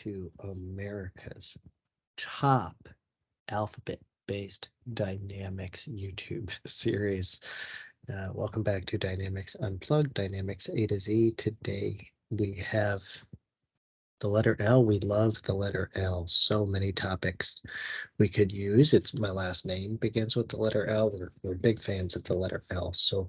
to America's top alphabet-based Dynamics YouTube series. Welcome back to Dynamics Unplugged, Dynamics A to Z. Today we have the letter L. We love the letter L. So many topics we could use. It's my last name begins with the letter L. We're big fans of the letter L. So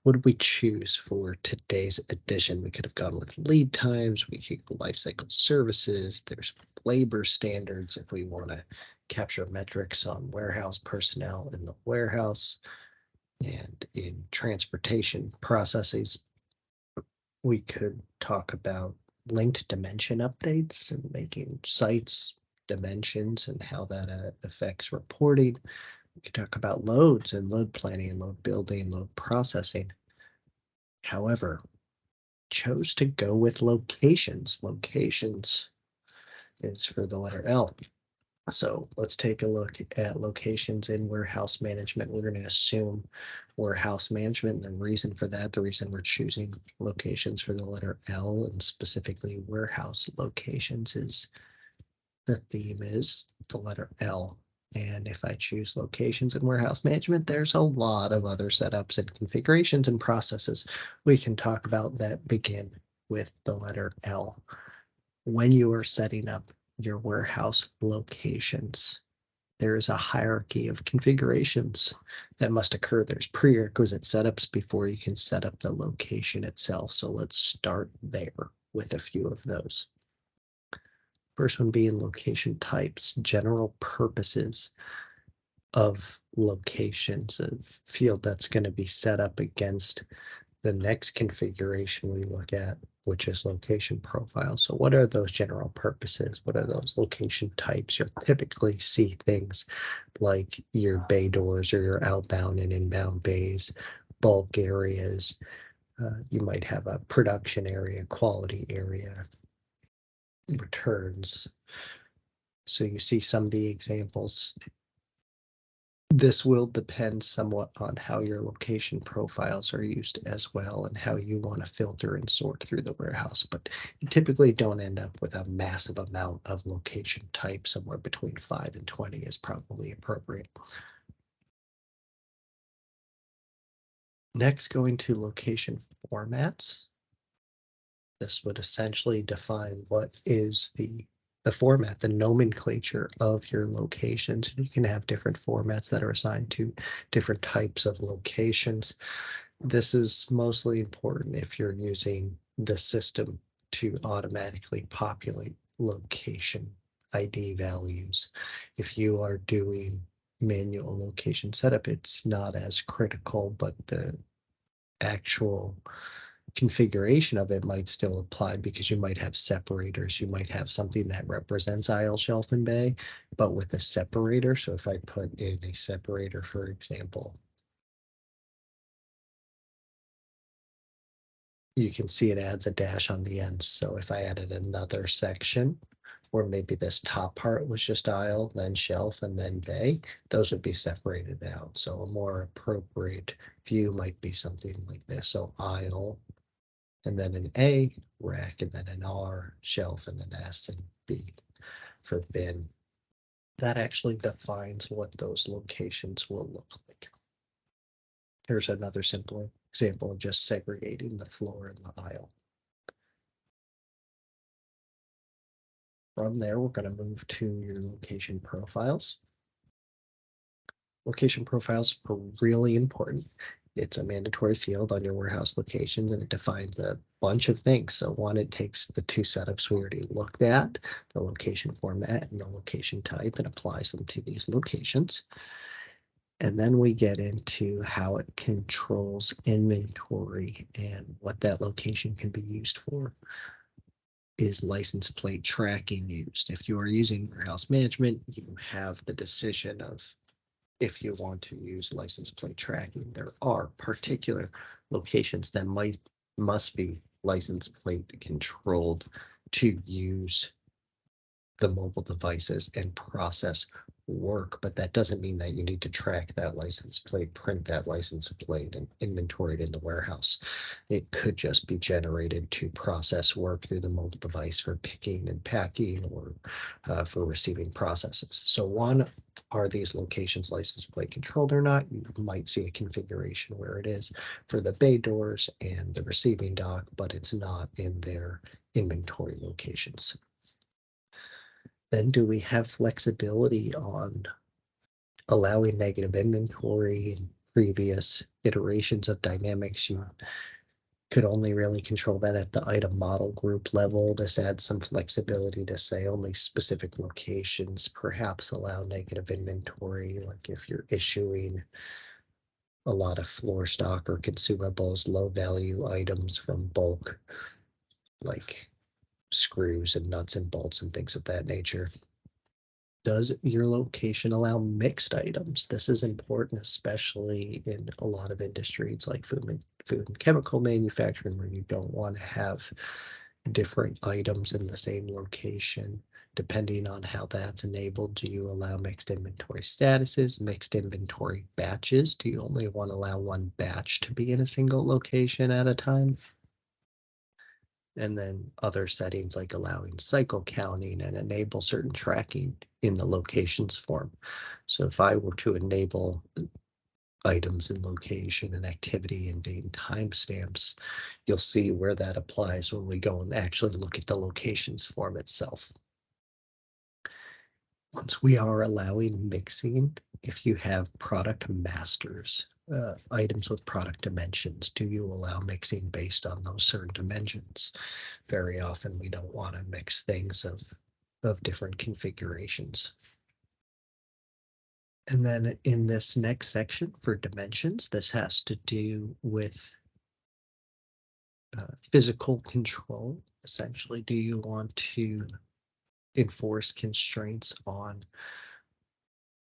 what did we choose for today's edition? We could have gone with lead times. We could go life cycle services. There's labor standards if we want to capture metrics on warehouse personnel in the warehouse and in transportation processes. We could talk about linked dimension updates and making sites dimensions and how that affects reporting. We could talk about loads and load planning and load building, load processing. However, chose to go with locations. Locations is for the letter L. So let's take a look at locations in warehouse management. We're going to assume warehouse management. And the reason for that, the reason we're choosing locations for the letter L and specifically warehouse locations is the theme is the letter L. And if I choose locations in warehouse management, there's a lot of other setups and configurations and processes we can talk about that begin with the letter L. When you are setting up your warehouse locations, there is a hierarchy of configurations that must occur. There's prerequisite setups before you can set up the location itself. So let's start there with a few of those. First one being location types, general purposes of locations, a field that's going to be set up against the next configuration we look at, which is location profile. So what are those general purposes? What are those location types? You'll typically see things like your bay doors or your outbound and inbound bays, bulk areas. You might have a production area, quality area, returns. So you see some of the examples. This will depend somewhat on how your location profiles are used as well and how you want to filter and sort through the warehouse. But you typically don't end up with a massive amount of location type. Somewhere between 5 and 20 is probably appropriate. Next, going to location formats. This would essentially define what is the format, the nomenclature of your locations. You can have different formats that are assigned to different types of locations. This is mostly important if you're using the system to automatically populate location ID values. If you are doing manual location setup, it's not as critical, but the actual configuration of it might still apply because you might have separators. You might have something that represents aisle, shelf, and bay, but with a separator. So if I put in a separator, for example, you can see it adds a dash on the end. So if I added another section, or maybe this top part was just aisle, then shelf, and then bay, those would be separated out. So a more appropriate view might be something like this. So aisle, and then an A, rack, and then an R, shelf, and an S and B for bin. That actually defines what those locations will look like. Here's another simple example of just segregating the floor and the aisle. From there, we're going to move to your location profiles. Location profiles are really important. It's a mandatory field on your warehouse locations, and it defines a bunch of things. So one, it takes the two setups we already looked at, the location format and the location type, and applies them to these locations. And then we get into how it controls inventory and what that location can be used for. Is license plate tracking used? If you are using warehouse management, you have the decision of if you want to use license plate tracking. There are particular locations that must be license plate controlled to use the mobile devices and process work, but that doesn't mean that you need to track that license plate, print that license plate, and inventory it in the warehouse. It could just be generated to process work through the mobile device for picking and packing, or for receiving processes. So one, are these locations license plate controlled or not? You might see a configuration where it is for the bay doors and the receiving dock, but it's not in their inventory locations. Then do we have flexibility on allowing negative inventory? In previous iterations of Dynamics, you could only really control that at the item model group level. This adds some flexibility to say only specific locations perhaps allow negative inventory, like if you're issuing a lot of floor stock or consumables, low value items from bulk, like screws and nuts and bolts and things of that nature. Does your location allow mixed items? This is important, especially in a lot of industries like food and chemical manufacturing, where you don't want to have different items in the same location. Depending on how that's enabled, do you allow mixed inventory statuses, mixed inventory batches? Do you only want to allow one batch to be in a single location at a time? And then other settings like allowing cycle counting and enable certain tracking in the locations form. So if I were to enable items in location and activity and date and timestamps, you'll see where that applies when we go and actually look at the locations form itself. Once we are allowing mixing, if you have product masters, items with product dimensions, do you allow mixing based on those certain dimensions? Very often we don't want to mix things of different configurations. And then in this next section for dimensions, this has to do with physical control. Essentially, do you want to enforce constraints on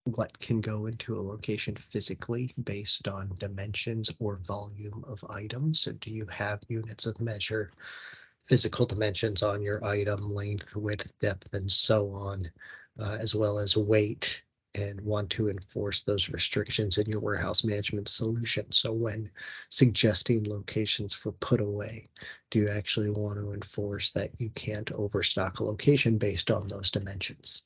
what can go into a location physically based on dimensions or volume of items? So do you have units of measure, physical dimensions on your item, length, width, depth, and so on, as well as weight, and want to enforce those restrictions in your warehouse management solution? So when suggesting locations for put away, do you actually want to enforce that you can't overstock a location based on those dimensions?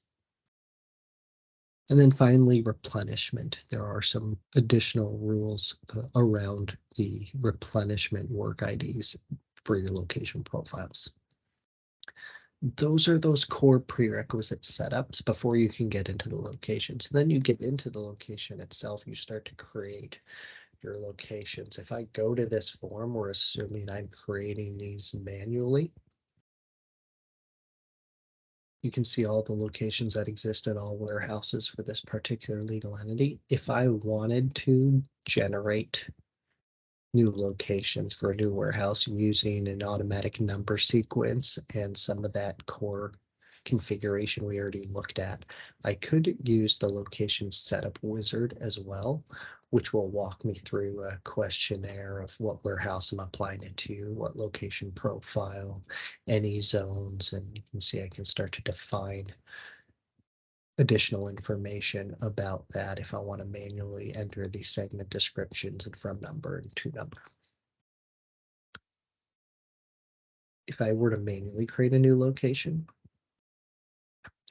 And then finally, replenishment. There are some additional rules around the replenishment work IDs for your location profiles. Those are those core prerequisite setups before you can get into the location. So then you get into the location itself, you start to create your locations. If I go to this form, we're assuming I'm creating these manually. You can see all the locations that exist at all warehouses for this particular legal entity. If I wanted to generate new locations for a new warehouse using an automatic number sequence and some of that core configuration we already looked at, I could use the location setup wizard as well, which will walk me through a questionnaire of what warehouse I'm applying it to, what location profile, any zones, and you can see I can start to define additional information about that if I want to manually enter the segment descriptions and from number and to number. If I were to manually create a new location,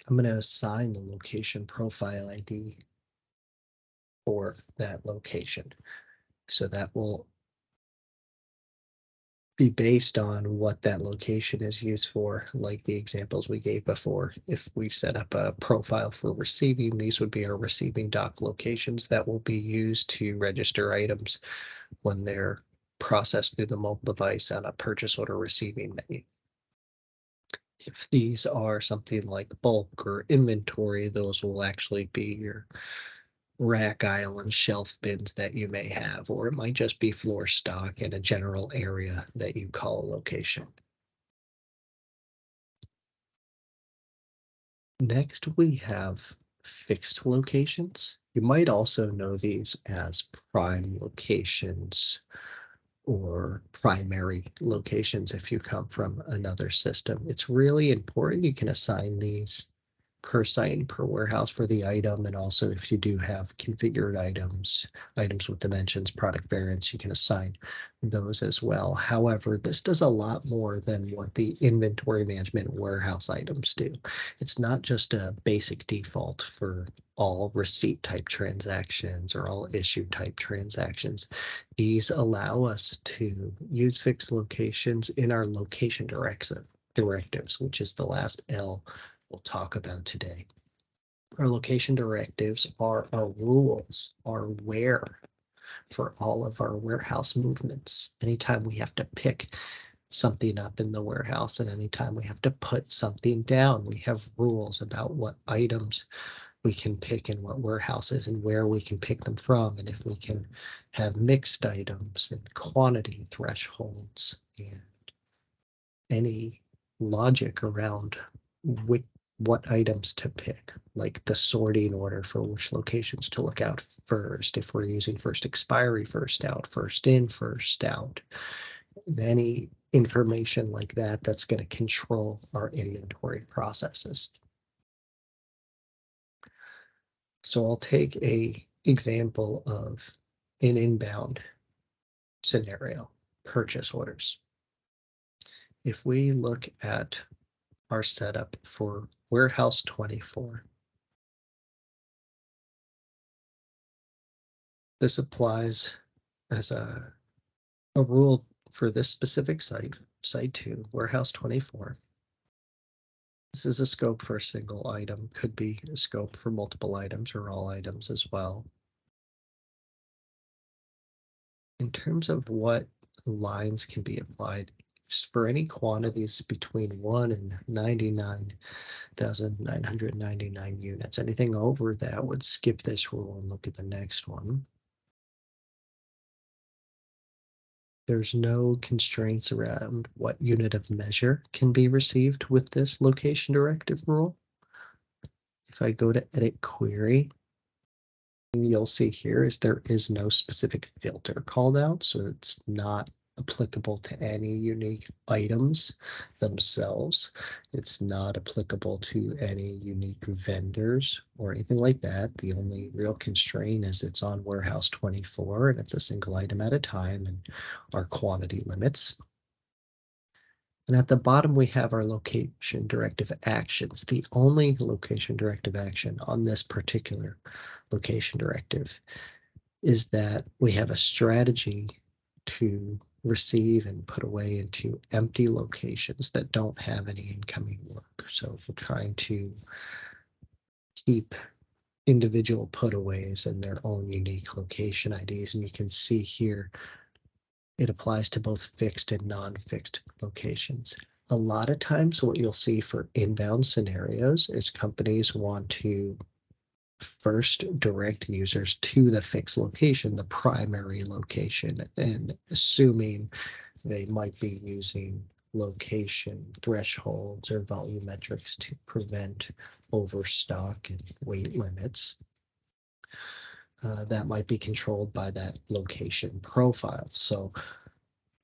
I'm going to assign the location profile ID for that location. So that will be based on what that location is used for, like the examples we gave before. If we set up a profile for receiving, these would be our receiving dock locations that will be used to register items when they're processed through the mobile device on a purchase order receiving menu. If these are something like bulk or inventory, those will actually be your rack aisle and shelf bins that you may have, or it might just be floor stock in a general area that you call a location. Next, we have fixed locations. You might also know these as prime locations or primary locations if you come from another system. It's really important you can assign these per site and per warehouse for the item. And also if you do have configured items with dimensions, product variants, you can assign those as well. However, this does a lot more than what the inventory management warehouse items do. It's not just a basic default for all receipt type transactions or all issue type transactions. These allow us to use fixed locations in our location directives, which is the last L we'll talk about today. Our location directives are our rules, our where for all of our warehouse movements. Anytime we have to pick something up in the warehouse and anytime we have to put something down, we have rules about what items we can pick in what warehouses and where we can pick them from, and if we can have mixed items and quantity thresholds and any logic around what items to pick, like the sorting order for which locations to look out first, if we're using first expiry, first out, first in, first out, and any information like that that's going to control our inventory processes. So I'll take a example of an inbound scenario, purchase orders. If we look at our setup for warehouse 24, this applies as a rule for this specific site 2, warehouse 24. This is a scope for a single item, could be a scope for multiple items or all items as well. In terms of what lines can be applied, for any quantities between 1 and 99,999 units, anything over that would skip this rule and look at the next one. There's no constraints around what unit of measure can be received with this location directive rule. If I go to edit query, you'll see here is there is no specific filter called out, so it's not applicable to any unique items themselves. It's not applicable to any unique vendors or anything like that. The only real constraint is it's on warehouse 24 and it's a single item at a time and our quantity limits. And at the bottom, we have our location directive actions. The only location directive action on this particular location directive is that we have a strategy to receive and put away into empty locations that don't have any incoming work. So if we're trying to keep individual putaways in their own unique location IDs, and you can see here, it applies to both fixed and non-fixed locations. A lot of times what you'll see for inbound scenarios is companies want to first direct users to the fixed location, the primary location, and assuming they might be using location thresholds or volumetrics to prevent overstock and weight limits. That might be controlled by that location profile. So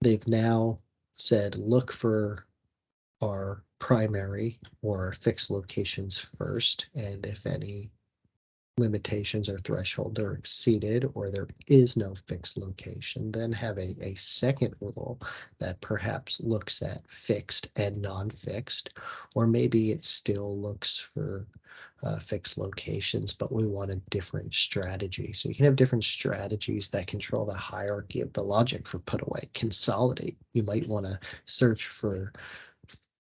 they've now said, look for our primary or our fixed locations first, and if any limitations or threshold are exceeded or there is no fixed location, then have a second rule that perhaps looks at fixed and non-fixed, or maybe it still looks for fixed locations, but we want a different strategy. So you can have different strategies that control the hierarchy of the logic for put away. Consolidate. You might want to search for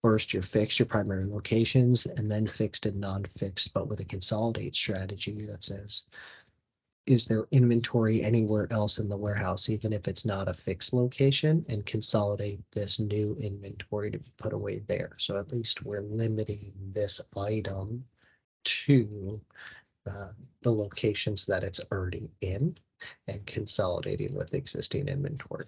first your fixed, your primary locations, and then fixed and non-fixed, but with a consolidate strategy that says, is there inventory anywhere else in the warehouse, even if it's not a fixed location, and consolidate this new inventory to be put away there. So at least we're limiting this item to the locations that it's already in and consolidating with existing inventory.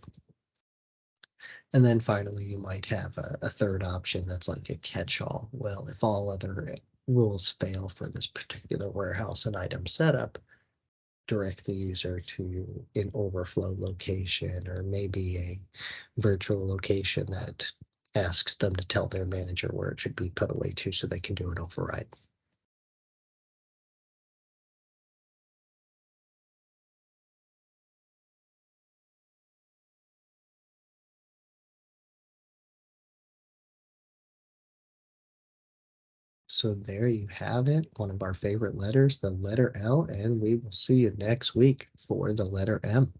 And then finally, you might have a third option that's like a catch-all. Well, if all other rules fail for this particular warehouse and item setup, direct the user to an overflow location or maybe a virtual location that asks them to tell their manager where it should be put away to so they can do an override. So there you have it, one of our favorite letters, the letter L, and we will see you next week for the letter M.